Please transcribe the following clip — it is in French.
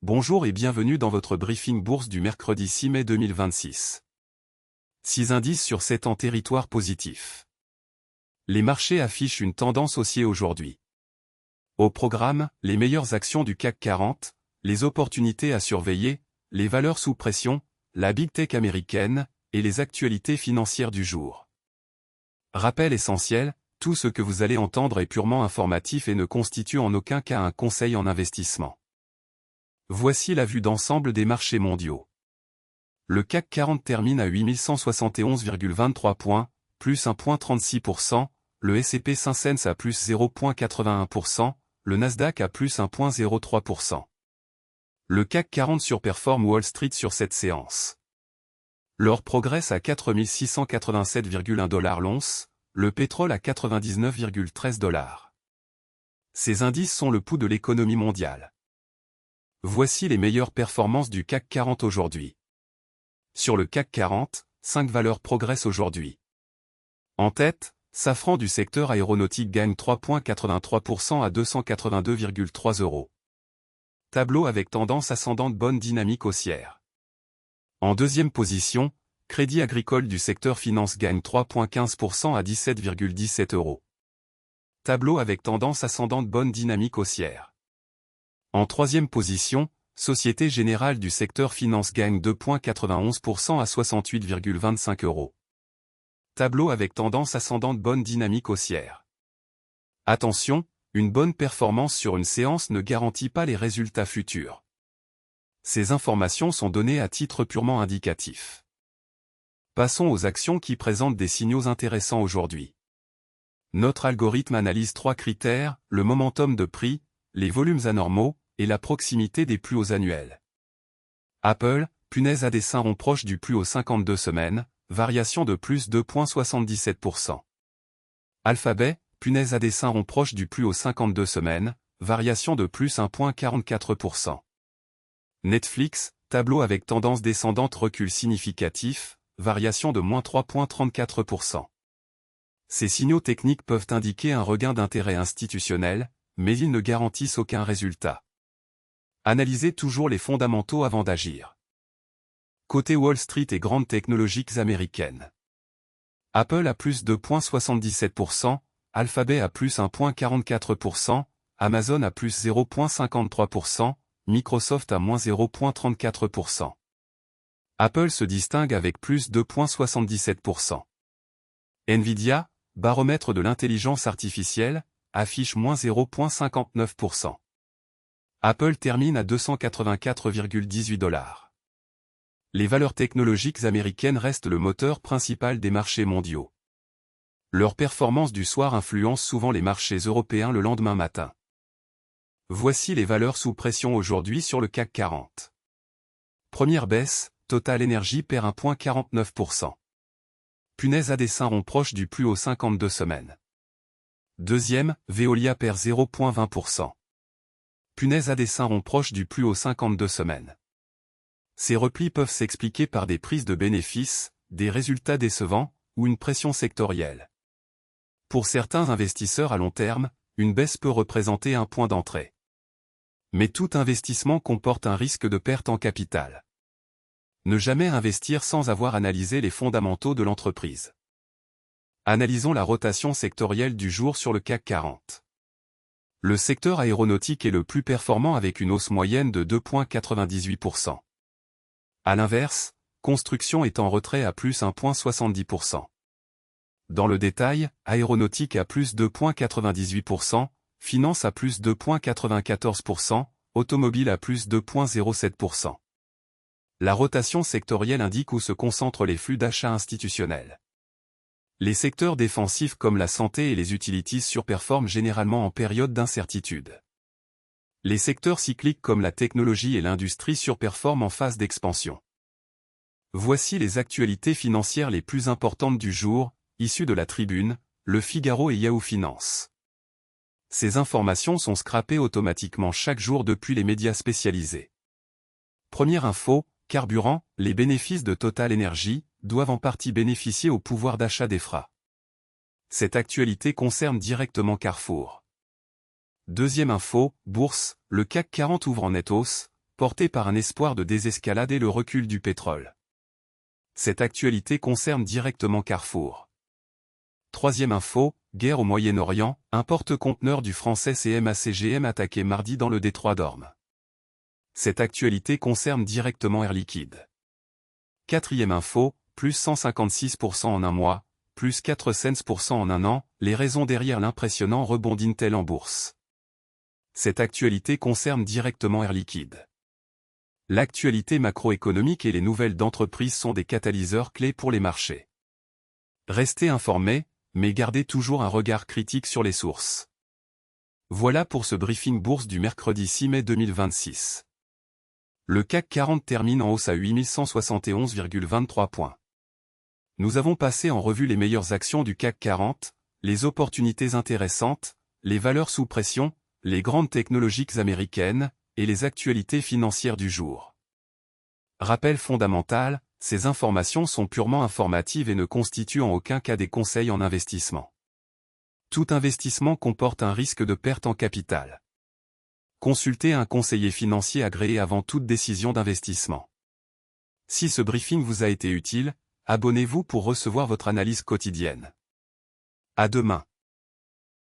Bonjour et bienvenue dans votre briefing bourse du mercredi 6 mai 2026. 6 indices sur 7 en territoire positif. Les marchés affichent une tendance haussière aujourd'hui. Au programme, les meilleures actions du CAC 40, les opportunités à surveiller, les valeurs sous pression, la Big Tech américaine, et les actualités financières du jour. Rappel essentiel, tout ce que vous allez entendre est purement informatif et ne constitue en aucun cas un conseil en investissement. Voici la vue d'ensemble des marchés mondiaux. Le CAC 40 termine à 8171,23 points, plus 1,36%, le S&P 500 à plus 0,81%, le Nasdaq à plus 1,03%. Le CAC 40 surperforme Wall Street sur cette séance. L'or progresse à 4687,1 $ l'once, le pétrole à 99,13 $. Ces indices sont le pouls de l'économie mondiale. Voici les meilleures performances du CAC 40 aujourd'hui. Sur le CAC 40, 5 valeurs progressent aujourd'hui. En tête, Safran du secteur aéronautique gagne 3,83% à 282,3 €. Tableau avec tendance ascendante, bonne dynamique haussière. En deuxième position, Crédit Agricole du secteur finance gagne 3,15% à 17,17 €. Tableau avec tendance ascendante, bonne dynamique haussière. En troisième position, Société Générale du secteur finance gagne 2,91% à 68,25 €. Tableau avec tendance ascendante, bonne dynamique haussière. Attention, une bonne performance sur une séance ne garantit pas les résultats futurs. Ces informations sont données à titre purement indicatif. Passons aux actions qui présentent des signaux intéressants aujourd'hui. Notre algorithme analyse 3 critères, le momentum de prix, les volumes anormaux, et la proximité des plus hauts annuels. Apple, punaise à dessin rond proche du plus haut 52 semaines, variation de plus 2,77%. Alphabet, punaise à dessin rond proche du plus haut 52 semaines, variation de plus 1,44%. Netflix, tableau avec tendance descendante, recul significatif, variation de moins 3,34%. Ces signaux techniques peuvent indiquer un regain d'intérêt institutionnel, mais ils ne garantissent aucun résultat. Analysez toujours les fondamentaux avant d'agir. Côté Wall Street et grandes technologiques américaines. Apple à plus 2,77%, Alphabet à plus 1,44%, Amazon à plus 0,53%, Microsoft à moins 0,34%. Apple se distingue avec plus 2,77%. Nvidia, baromètre de l'intelligence artificielle, affiche moins 0,59%. Apple termine à 284,18 $. Les valeurs technologiques américaines restent le moteur principal des marchés mondiaux. Leur performance du soir influence souvent les marchés européens le lendemain matin. Voici les valeurs sous pression aujourd'hui sur le CAC 40. Première baisse, Total Energy perd 1,49%. Punaise à dessin rond proche du plus haut 52 semaines. Deuxième, Veolia perd 0,20%. Punaise à dessin rond proche du plus haut 52 semaines. Ces replis peuvent s'expliquer par des prises de bénéfices, des résultats décevants, ou une pression sectorielle. Pour certains investisseurs à long terme, une baisse peut représenter un point d'entrée. Mais tout investissement comporte un risque de perte en capital. Ne jamais investir sans avoir analysé les fondamentaux de l'entreprise. Analysons la rotation sectorielle du jour sur le CAC 40. Le secteur aéronautique est le plus performant avec une hausse moyenne de 2,98%. À l'inverse, construction est en retrait à plus 1,70%. Dans le détail, aéronautique à plus 2,98%, finance à plus 2,94%, automobile à plus 2,07%. La rotation sectorielle indique où se concentrent les flux d'achats institutionnels. Les secteurs défensifs comme la santé et les utilities surperforment généralement en période d'incertitude. Les secteurs cycliques comme la technologie et l'industrie surperforment en phase d'expansion. Voici les actualités financières les plus importantes du jour, issues de la Tribune, Le Figaro et Yahoo Finance. Ces informations sont scrapées automatiquement chaque jour depuis les médias spécialisés. Première info, carburant, les bénéfices de Total Energy doivent en partie bénéficier au pouvoir d'achat des FRA. Cette actualité concerne directement Carrefour. Deuxième info, bourse, le CAC 40 ouvre en nette hausse, porté par un espoir de désescalade et le recul du pétrole. Cette actualité concerne directement Carrefour. Troisième info, guerre au Moyen-Orient, un porte-conteneur du français CMA-CGM attaqué mardi dans le détroit d'Ormuz. Cette actualité concerne directement Air Liquide. Quatrième info, plus 156% en un mois, plus 4 cents% en un an, les raisons derrière l'impressionnant rebond d'Intel en bourse. Cette actualité concerne directement Air Liquide. L'actualité macroéconomique et les nouvelles d'entreprise sont des catalyseurs clés pour les marchés. Restez informés, mais gardez toujours un regard critique sur les sources. Voilà pour ce briefing bourse du mercredi 6 mai 2026. Le CAC 40 termine en hausse à 8171,23 points. Nous avons passé en revue les meilleures actions du CAC 40, les opportunités intéressantes, les valeurs sous pression, les grandes technologiques américaines, et les actualités financières du jour. Rappel fondamental, ces informations sont purement informatives et ne constituent en aucun cas des conseils en investissement. Tout investissement comporte un risque de perte en capital. Consultez un conseiller financier agréé avant toute décision d'investissement. Si ce briefing vous a été utile, abonnez-vous pour recevoir votre analyse quotidienne. À demain.